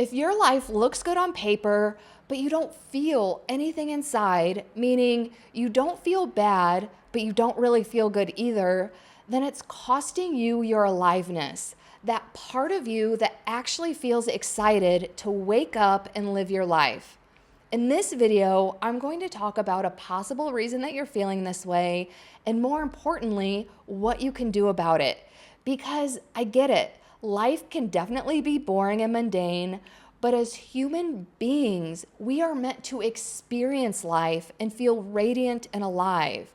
If your life looks good on paper, but you don't feel anything inside, meaning you don't feel bad, but you don't really feel good either, then it's costing you your aliveness, that part of you that actually feels excited to wake up and live your life. In this video, I'm going to talk about a possible reason that you're feeling this way, and more importantly, what you can do about it. Because I get it, life can definitely be boring and mundane, but as human beings, we are meant to experience life and feel radiant and alive.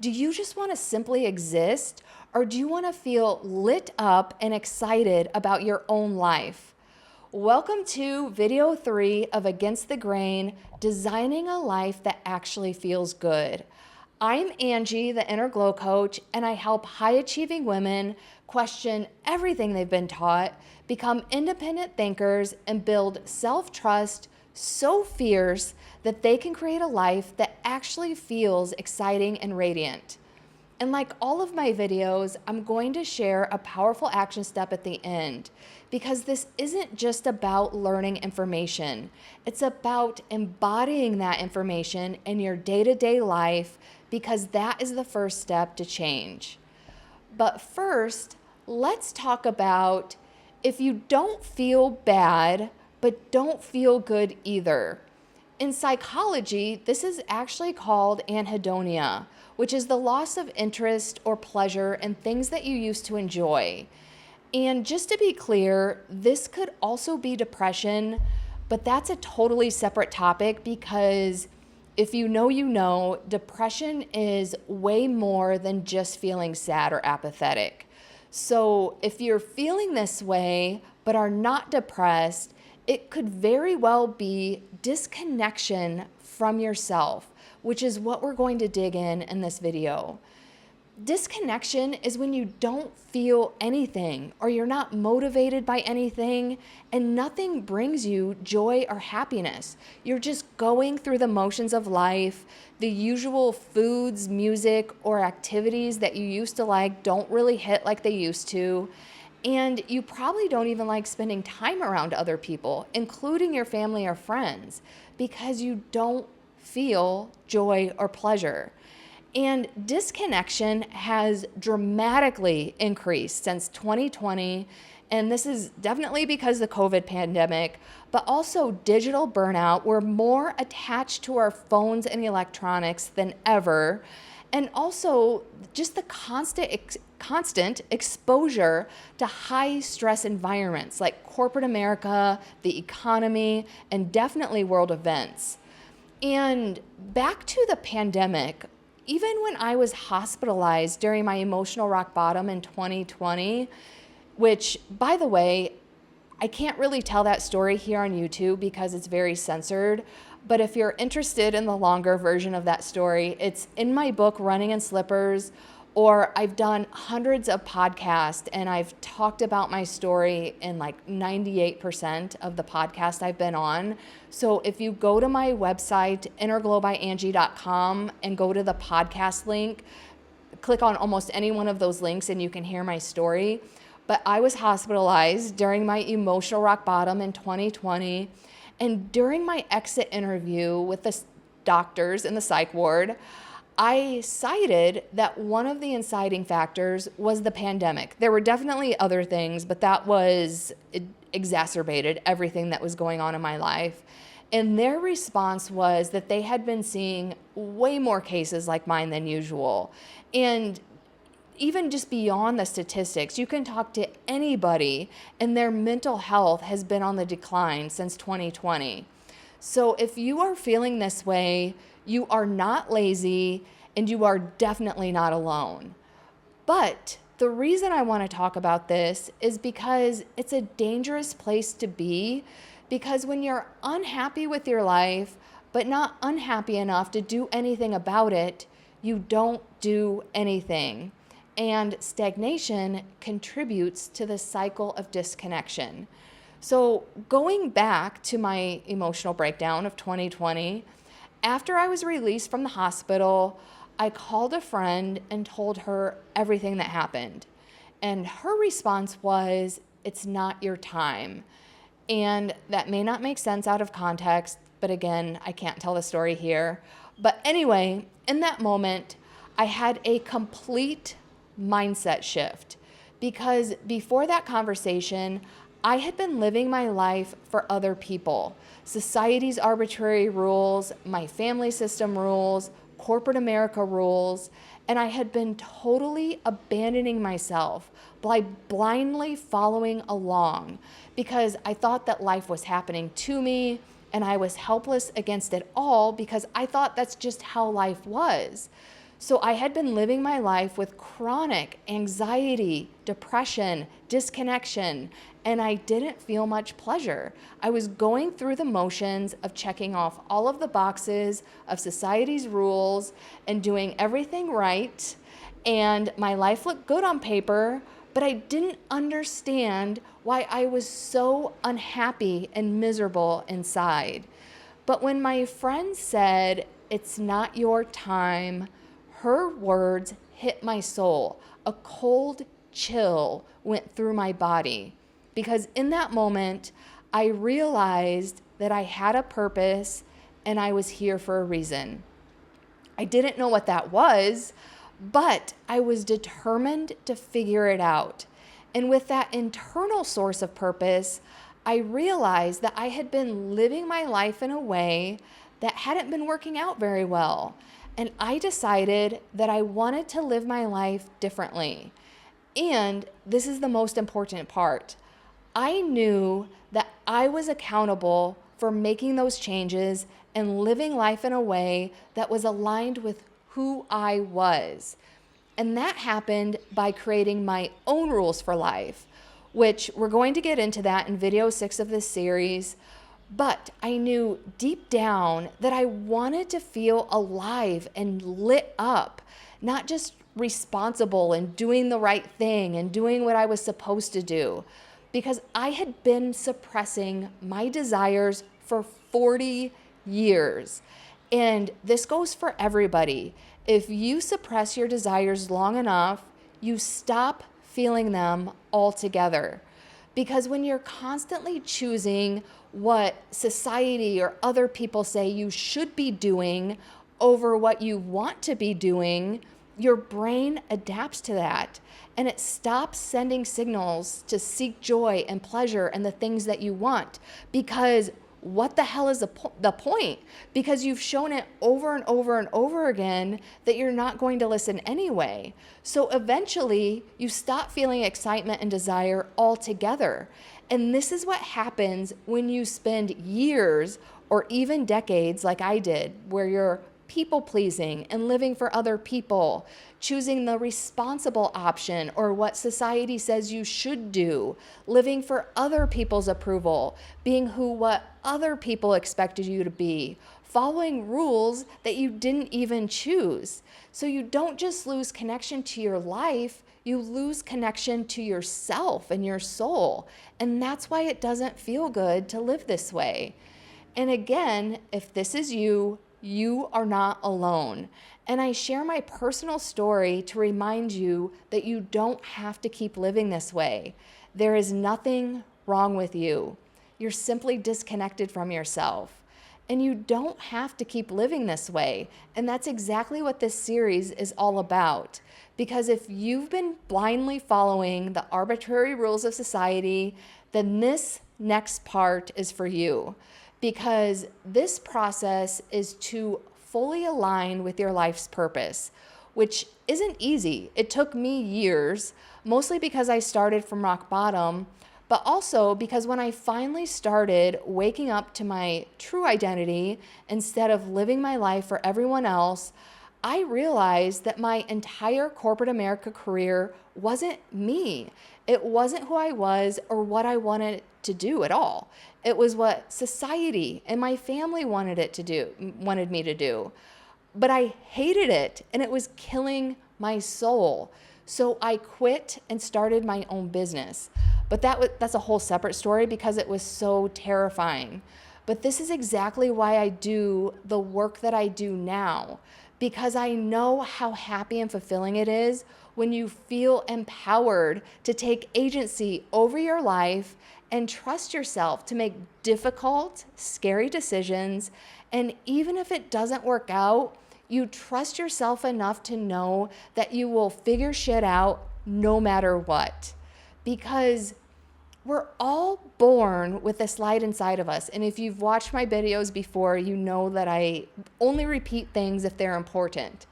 Do you just want to simply exist, or do you want to feel lit up and excited about your own life? Welcome to video 3 of Against the Grain, Designing a Life That Actually Feels Good. I'm Angie, the Inner Glow Coach, and I help high-achieving women question everything they've been taught, become independent thinkers, and build self-trust so fierce that they can create a life that actually feels exciting and radiant. And like all of my videos, I'm going to share a powerful action step at the end, because this isn't just about learning information. It's about embodying that information in your day-to-day life, because that is the first step to change. But first, let's talk about if you don't feel bad, but don't feel good either. In psychology, this is actually called anhedonia, which is the loss of interest or pleasure in things that you used to enjoy. And just to be clear, this could also be depression, but that's a totally separate topic, because if you know, depression is way more than just feeling sad or apathetic. So if you're feeling this way but are not depressed, it could very well be disconnection from yourself, which is what we're going to dig in this video. Disconnection is when you don't feel anything, or you're not motivated by anything, and nothing brings you joy or happiness. You're just going through the motions of life. The usual foods, music, or activities that you used to like don't really hit like they used to. And you probably don't even like spending time around other people, including your family or friends, because you don't feel joy or pleasure. And disconnection has dramatically increased since 2020. And this is definitely because of the COVID pandemic, but also digital burnout. We're more attached to our phones and electronics than ever. And also just the constant exposure to high stress environments like corporate America, the economy, and definitely world events. And back to the pandemic, even when I was hospitalized during my emotional rock bottom in 2020, which, by the way, I can't really tell that story here on YouTube because it's very censored, but if you're interested in the longer version of that story, it's in my book, Running in Slippers, or I've done hundreds of podcasts and I've talked about my story in like 98% of the podcasts I've been on. So if you go to my website, innerglowbyangie.com, and go to the podcast link, click on almost any one of those links and you can hear my story. But I was hospitalized during my emotional rock bottom in 2020. And during my exit interview with the doctors in the psych ward, I cited that one of the inciting factors was the pandemic. There were definitely other things, but it exacerbated everything that was going on in my life. And their response was that they had been seeing way more cases like mine than usual. And even just beyond the statistics, you can talk to anybody and their mental health has been on the decline since 2020. So if you are feeling this way, you are not lazy and you are definitely not alone. But the reason I want to talk about this is because it's a dangerous place to be, because when you're unhappy with your life, but not unhappy enough to do anything about it, you don't do anything. And stagnation contributes to the cycle of disconnection. So going back to my emotional breakdown of 2020, after I was released from the hospital, I called a friend and told her everything that happened. And her response was, "It's not your time." And that may not make sense out of context, but again, I can't tell the story here. But anyway, in that moment, I had a complete mindset shift because before that conversation, I had been living my life for other people. Society's arbitrary rules, my family system rules, corporate America rules, and I had been totally abandoning myself by blindly following along because I thought that life was happening to me and I was helpless against it all because I thought that's just how life was. So I had been living my life with chronic anxiety, depression, disconnection, and I didn't feel much pleasure. I was going through the motions of checking off all of the boxes of society's rules and doing everything right, and my life looked good on paper, but I didn't understand why I was so unhappy and miserable inside. But when my friend said, "It's not your time," her words hit my soul. A cold chill went through my body because in that moment, I realized that I had a purpose and I was here for a reason. I didn't know what that was, but I was determined to figure it out. And with that internal source of purpose, I realized that I had been living my life in a way that hadn't been working out very well. And I decided that I wanted to live my life differently. And this is the most important part. I knew that I was accountable for making those changes and living life in a way that was aligned with who I was. And that happened by creating my own rules for life, which we're going to get into that in video 6 of this series. But I knew deep down that I wanted to feel alive and lit up, not just responsible and doing the right thing and doing what I was supposed to do, because I had been suppressing my desires for 40 years. And this goes for everybody. If you suppress your desires long enough, you stop feeling them altogether. Because when you're constantly choosing what society or other people say you should be doing over what you want to be doing, your brain adapts to that and it stops sending signals to seek joy and pleasure and the things that you want. Because what the hell is the point? Because you've shown it over and over and over again that you're not going to listen anyway. So eventually you stop feeling excitement and desire altogether. And this is what happens when you spend years or even decades like I did, where you're people pleasing and living for other people, choosing the responsible option or what society says you should do, living for other people's approval, being what other people expected you to be, following rules that you didn't even choose. So you don't just lose connection to your life, you lose connection to yourself and your soul. And that's why it doesn't feel good to live this way. And again, if this is you, you are not alone. And I share my personal story to remind you that you don't have to keep living this way. There is nothing wrong with you. You're simply disconnected from yourself. And you don't have to keep living this way. And that's exactly what this series is all about. Because if you've been blindly following the arbitrary rules of society, then this next part is for you. Because this process is to fully align with your life's purpose, which isn't easy. It took me years, mostly because I started from rock bottom, but also because when I finally started waking up to my true identity instead of living my life for everyone else, I realized that my entire corporate America career wasn't me. It wasn't who I was or what I wanted to do at all. It was what society and my family wanted me to do. But I hated it and it was killing my soul. So I quit and started my own business. But that's a whole separate story because it was so terrifying. But this is exactly why I do the work that I do now, because I know how happy and fulfilling it is when you feel empowered to take agency over your life and trust yourself to make difficult, scary decisions. And even if it doesn't work out, you trust yourself enough to know that you will figure shit out no matter what. Because we're all born with this light inside of us. And if you've watched my videos before, you know that I only repeat things if they're important.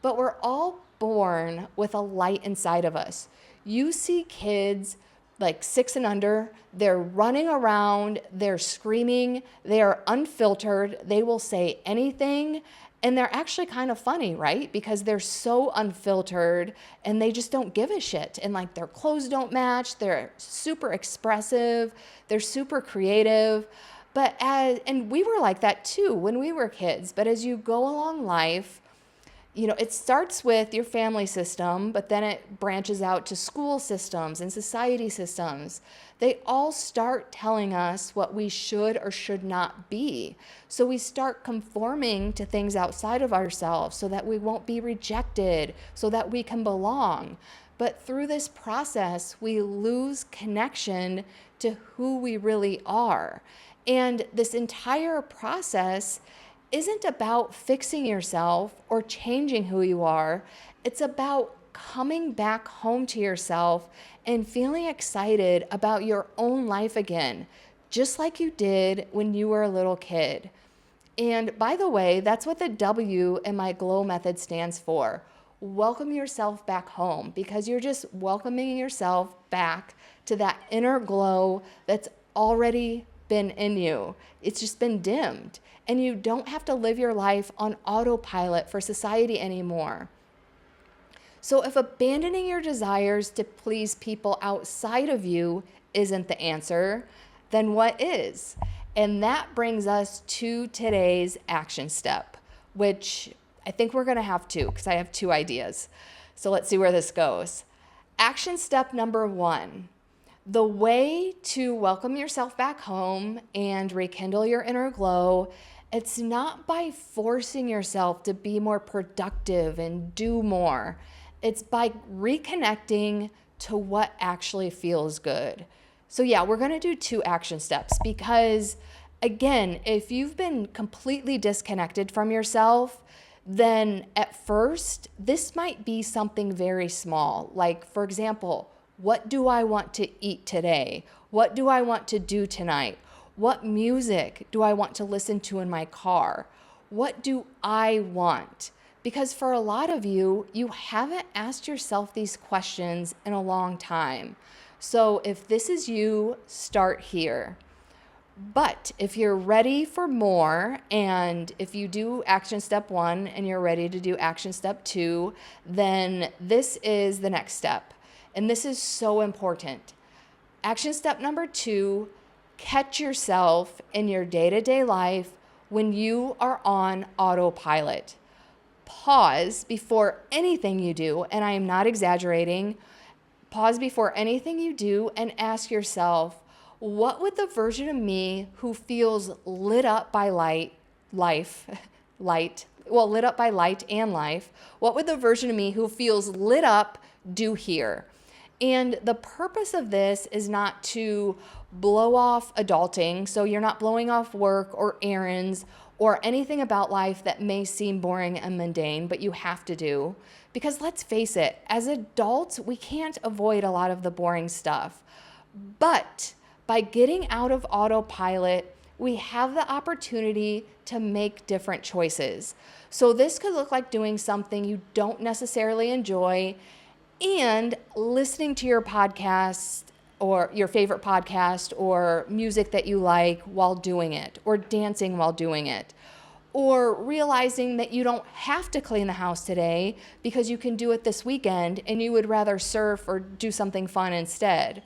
But we're all born with a light inside of us. You see kids like 6 and under, they're running around, they're screaming, they are unfiltered, they will say anything, and they're actually kind of funny, right? Because they're so unfiltered and they just don't give a shit. And like their clothes don't match, they're super expressive, they're super creative. And we were like that too when we were kids. But as you go along life, it starts with your family system, but then it branches out to school systems and society systems. They all start telling us what we should or should not be. So we start conforming to things outside of ourselves so that we won't be rejected, so that we can belong. But through this process, we lose connection to who we really are. And this entire process isn't about fixing yourself or changing who you are. It's about coming back home to yourself and feeling excited about your own life again, just like you did when you were a little kid. And by the way, that's what the W in my GLOW method stands for. Welcome yourself back home, because you're just welcoming yourself back to that inner glow that's already been in you. It's just been dimmed. And you don't have to live your life on autopilot for society anymore. So if abandoning your desires to please people outside of you isn't the answer, then what is? And that brings us to today's action step, which I think we're going to have two, because I have 2 ideas. So let's see where this goes. Action step number 1. The way to welcome yourself back home and rekindle your inner glow, it's not by forcing yourself to be more productive and do more. It's by reconnecting to what actually feels good. So yeah, we're going to do 2 action steps because, again, if you've been completely disconnected from yourself, then at first, this might be something very small. Like, for example, what do I want to eat today? What do I want to do tonight? What music do I want to listen to in my car? What do I want? Because for a lot of you, you haven't asked yourself these questions in a long time. So if this is you, start here. But if you're ready for more, and if you do action step 1 and you're ready to do action step 2, then this is the next step. And this is so important. Action step number 2, catch yourself in your day-to-day life when you are on autopilot. Pause before anything you do, and I am not exaggerating. Pause before anything you do and ask yourself, what would the version of me who feels lit up by lit up by light and life, what would the version of me who feels lit up do here? And the purpose of this is not to blow off adulting. So you're not blowing off work or errands or anything about life that may seem boring and mundane, but you have to do. Because let's face it, as adults, we can't avoid a lot of the boring stuff. But by getting out of autopilot, we have the opportunity to make different choices. So this could look like doing something you don't necessarily enjoy and listening to your podcast or your favorite podcast or music that you like while doing it, or dancing while doing it, or realizing that you don't have to clean the house today because you can do it this weekend and you would rather surf or do something fun instead.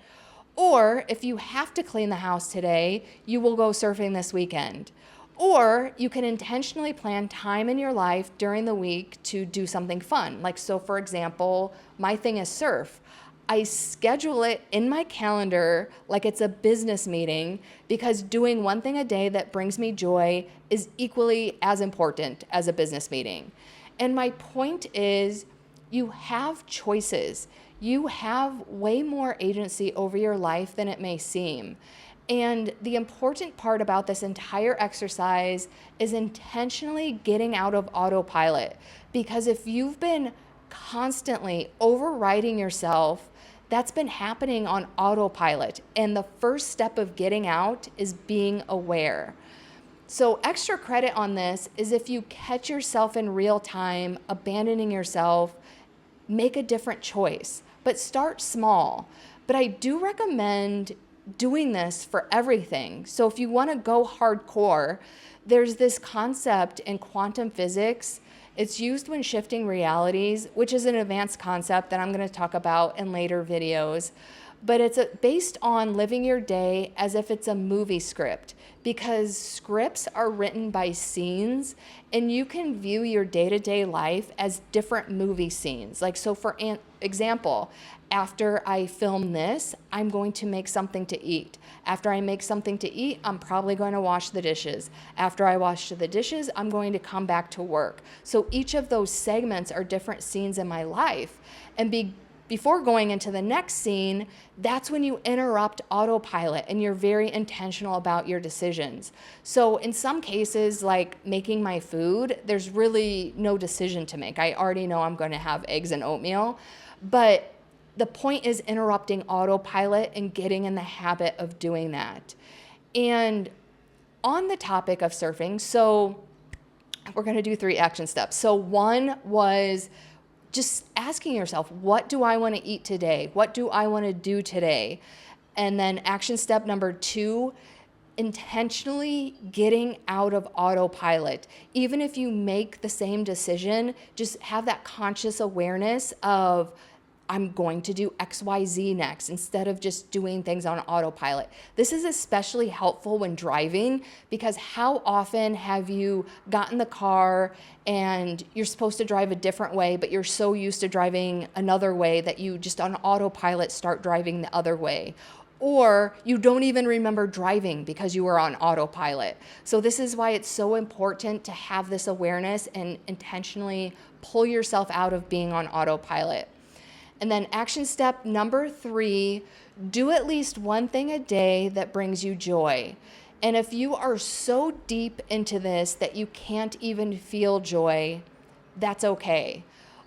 Or if you have to clean the house today, you will go surfing this weekend. Or you can intentionally plan time in your life during the week to do something fun. Like, so for example, my thing is surf. I schedule it in my calendar like it's a business meeting, because doing one thing a day that brings me joy is equally as important as a business meeting. And my point is, you have choices. you have way more agency over your life than it may seem. And the important part about this entire exercise is intentionally getting out of autopilot. Because if you've been constantly overriding yourself, that's been happening on autopilot. And the first step of getting out is being aware. So extra credit on this is if you catch yourself in real time, abandoning yourself, make a different choice, but start small. But I do recommend doing this for everything. So if you want to go hardcore, there's this concept in quantum physics. It's used when shifting realities, which is an advanced concept that I'm going to talk about in later videos. But it's based on living your day as if it's a movie script, because scripts are written by scenes, and you can view your day-to-day life as different movie scenes. Like, so for example, after I film this, I'm going to make something to eat. After I make something to eat, I'm probably going to wash the dishes. After I wash the dishes, I'm going to come back to work. So each of those segments are different scenes in my life. And before going into the next scene, that's when you interrupt autopilot and you're very intentional about your decisions. So in some cases, like making my food, there's really no decision to make. I already know I'm going to have eggs and oatmeal, but the point is interrupting autopilot and getting in the habit of doing that. And on the topic of surfing, so we're going to do 3 action steps. So one was just asking yourself, what do I want to eat today? What do I want to do today? And then action step number 2, intentionally getting out of autopilot. Even if you make the same decision, just have that conscious awareness of, I'm going to do XYZ next, instead of just doing things on autopilot. This is especially helpful when driving, because how often have you gotten in the car and you're supposed to drive a different way, but you're so used to driving another way that you just on autopilot start driving the other way? Or you don't even remember driving because you were on autopilot. So this is why it's so important to have this awareness and intentionally pull yourself out of being on autopilot. And then action step number 3, do at least one thing a day that brings you joy. And if you are so deep into this that you can't even feel joy, that's okay.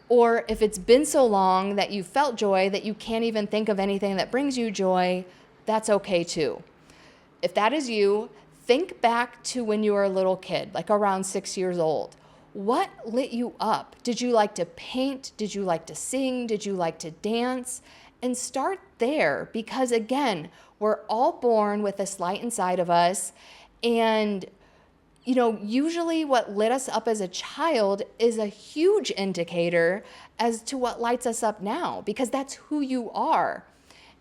Or if it's been so long that you felt joy that you can't even think of anything that brings you joy, that's okay too. If that is you, think back to when you were a little kid, like around 6 years old. What lit you up? Did you like to paint? Did you like to sing? Did you like to dance? And start there, because again, we're all born with this light inside of us. And, usually what lit us up as a child is a huge indicator as to what lights us up now, because that's who you are.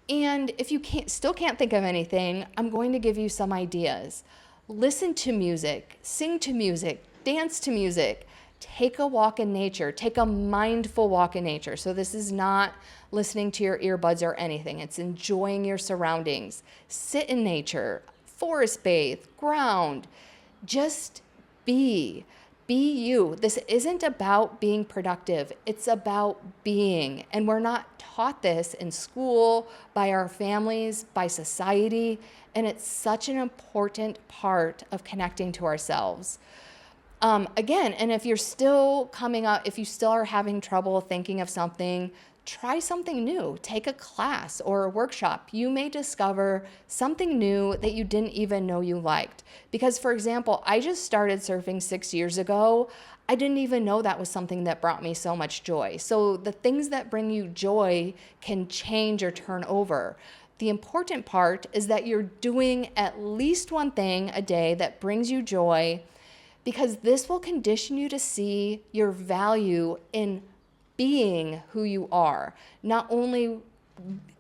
And if you still can't think of anything, I'm going to give you some ideas. Listen to music, sing to music, dance to music, take a walk in nature, take a mindful walk in nature. So this is not listening to your earbuds or anything. It's enjoying your surroundings. Sit in nature, forest bathe, ground, just be you. This isn't about being productive. It's about being. And we're not taught this in school, by our families, by society. And it's such an important part of connecting to ourselves. Again, and if you're still if you still are having trouble thinking of something, try something new. Take a class or a workshop. You may discover something new that you didn't even know you liked. Because, for example, I just started surfing 6 years ago. I didn't even know that was something that brought me so much joy. So the things that bring you joy can change or turn over. The important part is that you're doing at least one thing a day that brings you joy, because this will condition you to see your value in being who you are. Not only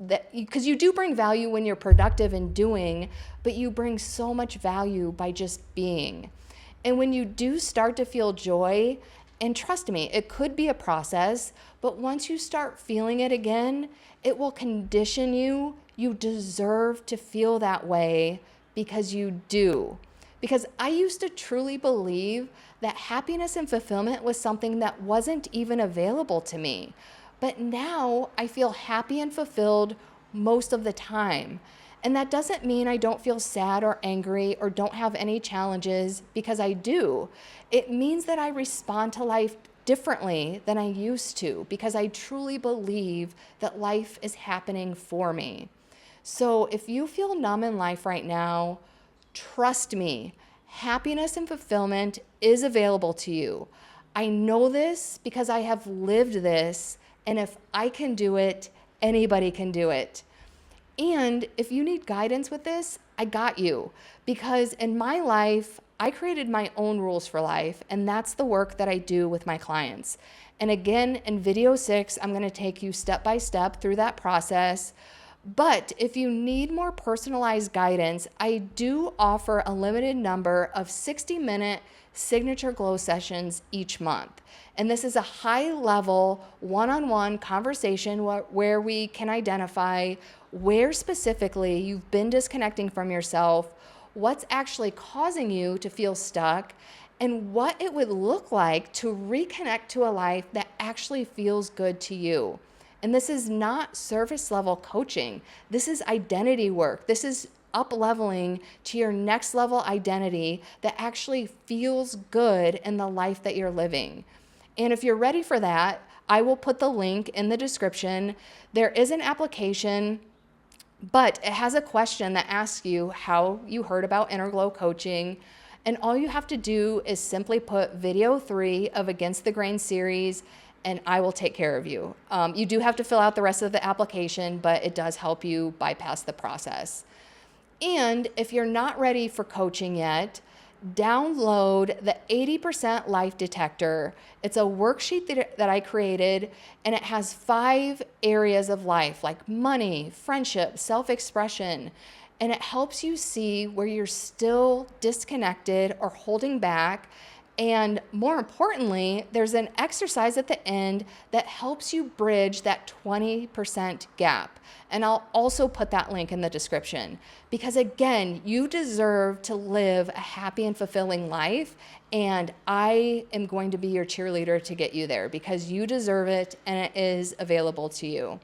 that, because you do bring value when you're productive and doing, but you bring so much value by just being. And when you do start to feel joy, and trust me, it could be a process, but once you start feeling it again, it will condition you. You deserve to feel that way because you do. Because I used to truly believe that happiness and fulfillment was something that wasn't even available to me. but now I feel happy and fulfilled most of the time. And that doesn't mean I don't feel sad or angry or don't have any challenges, because I do. It means that I respond to life differently than I used to, because I truly believe that life is happening for me. So if you feel numb in life right now, trust me, happiness and fulfillment is available to you. I know this because I have lived this, and if I can do it, anybody can do it. And if you need guidance with this, I got you. Because in my life, I created my own rules for life, and that's the work that I do with my clients. And again, in video 6, I'm going to take you step by step through that process. But if you need more personalized guidance, I do offer a limited number of 60-minute signature glow sessions each month. And this is a high-level, one-on-one conversation where we can identify where specifically you've been disconnecting from yourself, what's actually causing you to feel stuck, and what it would look like to reconnect to a life that actually feels good to you. And this is not surface level coaching. This is identity work. This is up-leveling to your next level identity that actually feels good in the life that you're living. And if you're ready for that, I will put the link in the description. There is an application, but it has a question that asks you how you heard about Inner Glow coaching. And all you have to do is simply put video 3 of Against the Grain series, and I will take care of you. You do have to fill out the rest of the application, but it does help you bypass the process. And if you're not ready for coaching yet, download the 80% Life Detector. It's a worksheet that I created, and it has 5 areas of life like money, friendship, self-expression, and it helps you see where you're still disconnected or holding back. And more importantly, there's an exercise at the end that helps you bridge that 20% gap. And I'll also put that link in the description, because again, you deserve to live a happy and fulfilling life. And I am going to be your cheerleader to get you there, because you deserve it and it is available to you.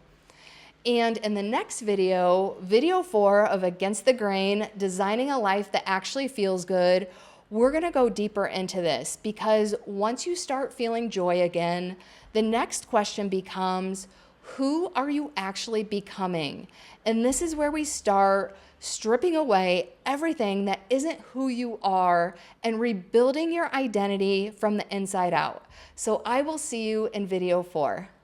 And in the next video, video 4 of Against the Grain, Designing a Life That Actually Feels Good, we're going to go deeper into this, because once you start feeling joy again, the next question becomes, who are you actually becoming? And this is where we start stripping away everything that isn't who you are and rebuilding your identity from the inside out. So I will see you in video 4.